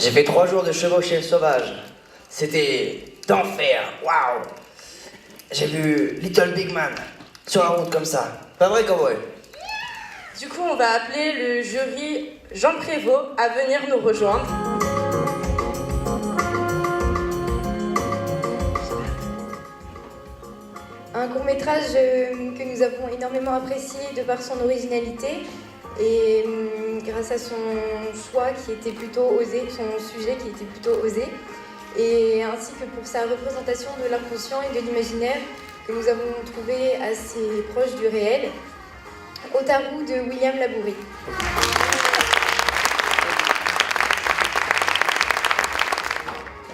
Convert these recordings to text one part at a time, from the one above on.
J'ai fait 3 jours de chevauchée sauvage. C'était d'enfer, waouh. J'ai vu Little Big Man sur la route comme ça. Pas vrai, cowboy? Du coup, on va appeler le jury Jean Prévost à venir nous rejoindre. Un court-métrage que nous avons énormément apprécié de par son originalité et grâce à son choix qui était plutôt osé, son sujet qui était plutôt osé, et ainsi que pour sa représentation de l'inconscient et de l'imaginaire que nous avons trouvé assez proche du réel. Otaru de William Labourie.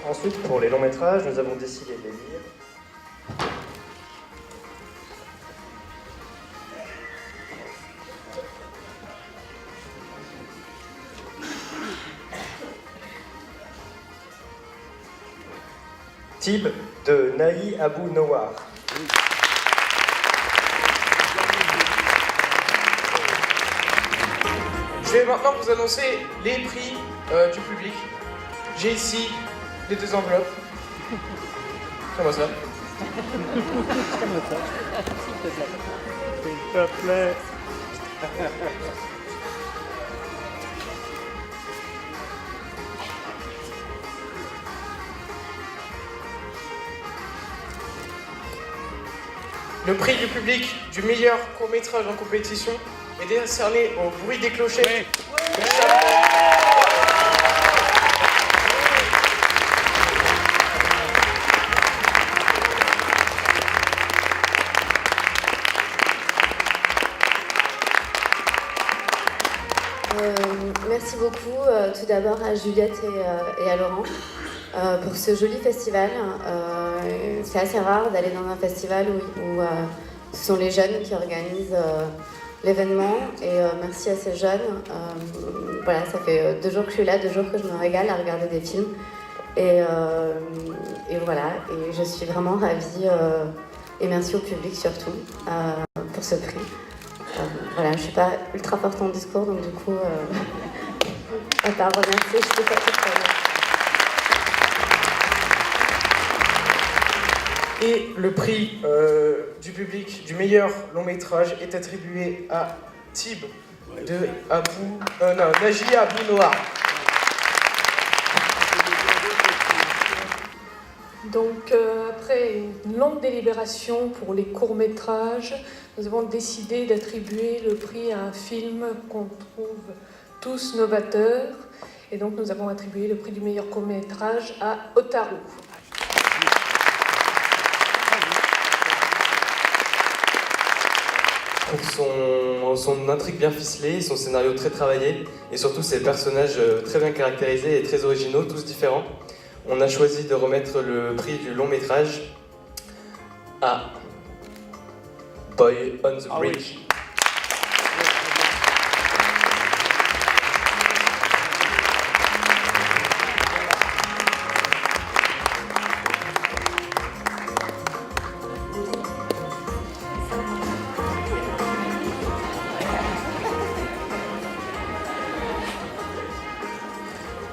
Ensuite, pour les longs métrages, nous avons décidé d'élire Tib de Nahi Abou Nowar. Je vais maintenant vous annoncer les prix du public. J'ai ici les 2 enveloppes. Comment ça? S'il te plaît. Le prix du public du meilleur court-métrage en compétition est décerné au bruit des clochers. Oui. Merci beaucoup tout d'abord à Juliette et à Laurent pour ce joli festival. C'est assez rare d'aller dans un festival où ce sont les jeunes qui organisent l'événement et merci à ces jeunes. Voilà, ça fait 2 jours que je suis là, 2 jours que je me régale à regarder des films et voilà, et je suis vraiment ravie et merci au public surtout pour ce prix. Voilà, je suis pas ultra forte en discours donc du coup à part remercier, je peux pas tout faire. Et le prix du public du meilleur long métrage est attribué à Tib de Nahi Abou Nowar. Donc après une longue délibération pour les courts-métrages, nous avons décidé d'attribuer le prix à un film qu'on trouve tous novateur. Et donc nous avons attribué le prix du meilleur court-métrage à Otaru. Pour son intrigue bien ficelée, son scénario très travaillé et surtout ses personnages très bien caractérisés et très originaux, tous différents, on a choisi de remettre le prix du long métrage à Boy on the Bridge.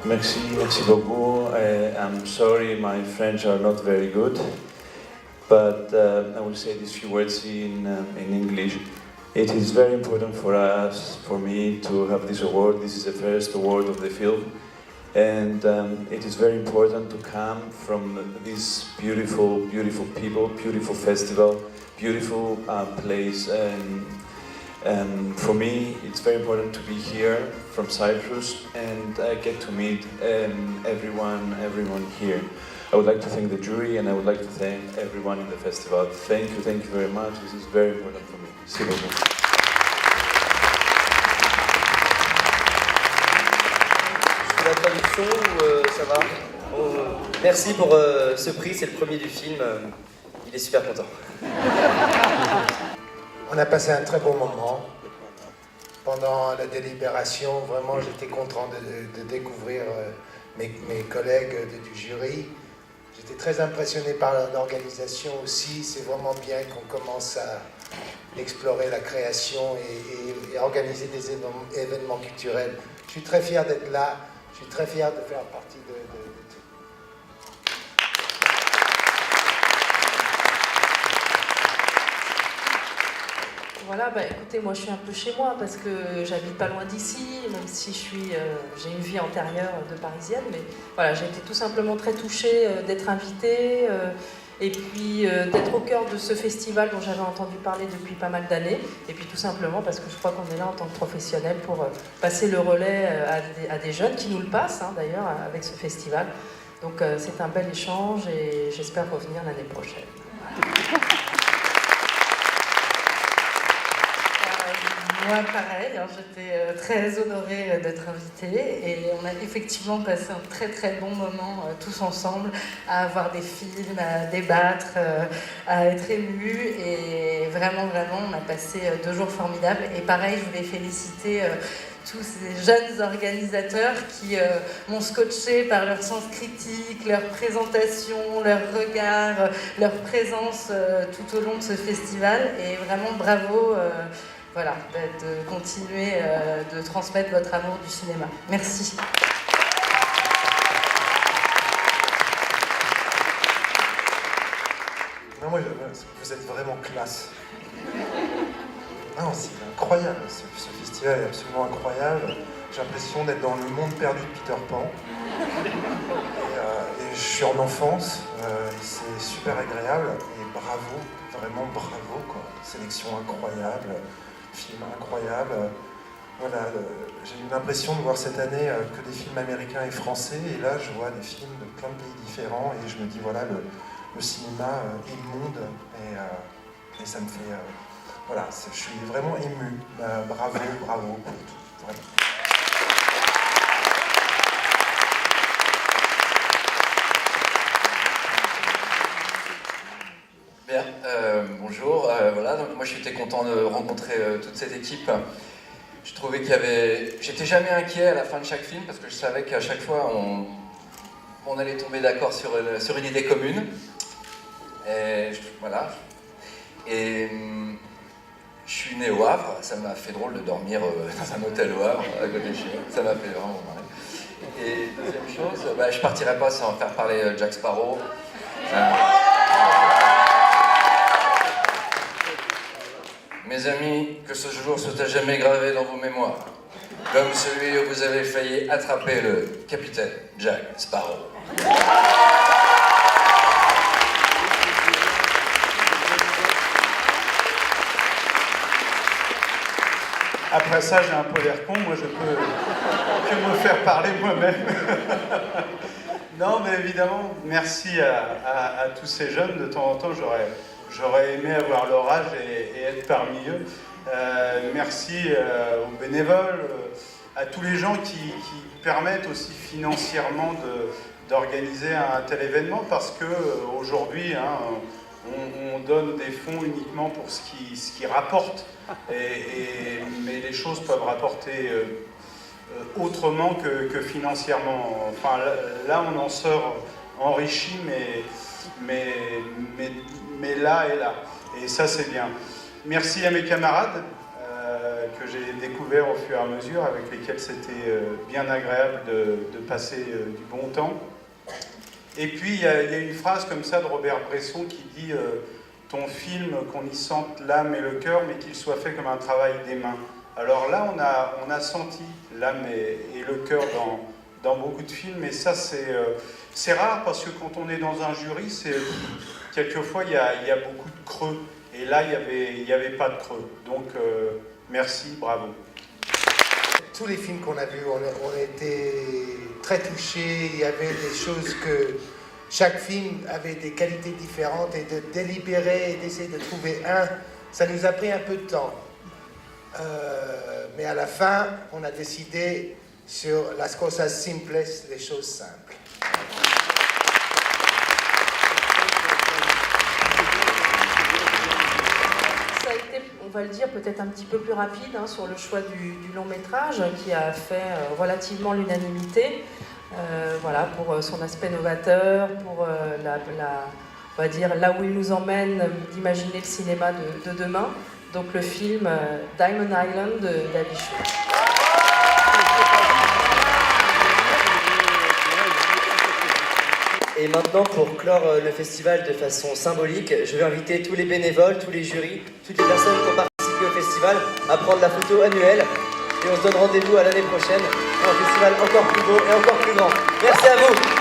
Merci beaucoup. I'm sorry, my French are not very good, but I will say these few words in English. It is very important for us, for me, to have this award. This is the first award of the film, and it is very important to come from these beautiful, beautiful people, beautiful festival, beautiful place. And for me, it's very important to be here from Cyprus and get to meet everyone here. I would like to thank the jury and I would like to thank everyone in the festival. Thank you very much. This is very important for me. Merci beaucoup. La traduction ou ça va? Merci pour ce prix, c'est le premier du film. Il est super content. On a passé un très bon moment. Pendant la délibération, vraiment, j'étais content de découvrir mes collègues du jury. J'étais très impressionné par l'organisation aussi. C'est vraiment bien qu'on commence à explorer la création et organiser des événements culturels. Je suis très fier d'être là. suis très fier de faire partie de tout. Voilà, bah écoutez, moi je suis un peu chez moi parce que j'habite pas loin d'ici, même si j'ai une vie antérieure de parisienne, mais voilà, j'ai été tout simplement très touchée d'être invitée et puis d'être au cœur de ce festival dont j'avais entendu parler depuis pas mal d'années, et puis tout simplement parce que je crois qu'on est là en tant que professionnels pour passer le relais à des jeunes qui nous le passent d'ailleurs avec ce festival. Donc c'est un bel échange et j'espère revenir l'année prochaine. Moi, pareil, j'étais très honorée d'être invitée et on a effectivement passé un très très bon moment tous ensemble à avoir des films, à débattre, à être émus et vraiment on a passé 2 jours formidables. Et pareil, je voulais féliciter tous ces jeunes organisateurs qui m'ont scotché par leur sens critique, leur présentation, leur regard, leur présence tout au long de ce festival. Et vraiment bravo. Voilà, de continuer de transmettre votre amour du cinéma. Merci. Non, moi, vous êtes vraiment classe. Non, c'est incroyable, ce festival est absolument incroyable. J'ai l'impression d'être dans le monde perdu de Peter Pan. Et je suis en enfance, c'est super agréable. Et bravo, vraiment bravo, quoi. Sélection incroyable. Film incroyable. Voilà, j'ai eu l'impression de voir cette année que des films américains et français, et là je vois des films de plein de pays différents, et je me dis voilà, le cinéma immonde, et ça me fait... voilà, je suis vraiment ému. Bravo pour tout, vraiment. Bien, bonjour. Voilà, donc moi j'étais content de rencontrer toute cette équipe. Je trouvais qu'il y avait... J'étais jamais inquiet à la fin de chaque film parce que je savais qu'à chaque fois on allait tomber d'accord sur une idée commune. Et voilà. Et je suis né au Havre, ça m'a fait drôle de dormir dans un hôtel au Havre à côté de chez moi. Ça m'a fait vraiment marrer. Et deuxième chose, je partirai pas sans faire parler Jack Sparrow. Mes amis, que ce jour soit à jamais gravé dans vos mémoires, comme celui où vous avez failli attraper le capitaine Jack Sparrow. Après ça, j'ai un peu l'air con, moi je peux que me faire parler moi-même. Non, mais évidemment, merci à tous ces jeunes. De temps en temps, j'aurais aimé avoir leur âge et être parmi eux. Merci aux bénévoles, à tous les gens qui permettent aussi financièrement d'organiser un tel événement, parce qu'aujourd'hui, on donne des fonds uniquement pour ce qui rapporte, mais les choses peuvent rapporter autrement que financièrement. Enfin, là, on en sort enrichi, mais là et là. Et ça, c'est bien. Merci à mes camarades que j'ai découverts au fur et à mesure, avec lesquels c'était bien agréable de passer du bon temps. Et puis, il y a une phrase comme ça de Robert Bresson qui dit ton film, qu'on y sente l'âme et le cœur, mais qu'il soit fait comme un travail des mains. Alors là, on a senti l'âme et le cœur dans beaucoup de films, et ça, c'est rare, parce que quand on est dans un jury, quelquefois, il y a beaucoup de creux. Et là, il n'y avait pas de creux. Donc, merci, bravo. Tous les films qu'on a vus, on était très touchés. Il y avait des choses que... Chaque film avait des qualités différentes, et de délibérer et d'essayer de trouver ça nous a pris un peu de temps. Mais à la fin, on a décidé sur las cosas simples, les choses simples. Ça a été, on va le dire, peut-être un petit peu plus rapide sur le choix du long métrage, qui a fait relativement l'unanimité. Voilà, pour son aspect novateur, pour on va dire là où il nous emmène d'imaginer le cinéma de demain. Donc le film Diamond Island d'Ali Chaud. Et maintenant, pour clore le festival de façon symbolique, je vais inviter tous les bénévoles, tous les jurys, toutes les personnes qui ont participé au festival à prendre la photo annuelle. Et on se donne rendez-vous à l'année prochaine pour un festival encore plus beau et encore plus grand. Merci à vous.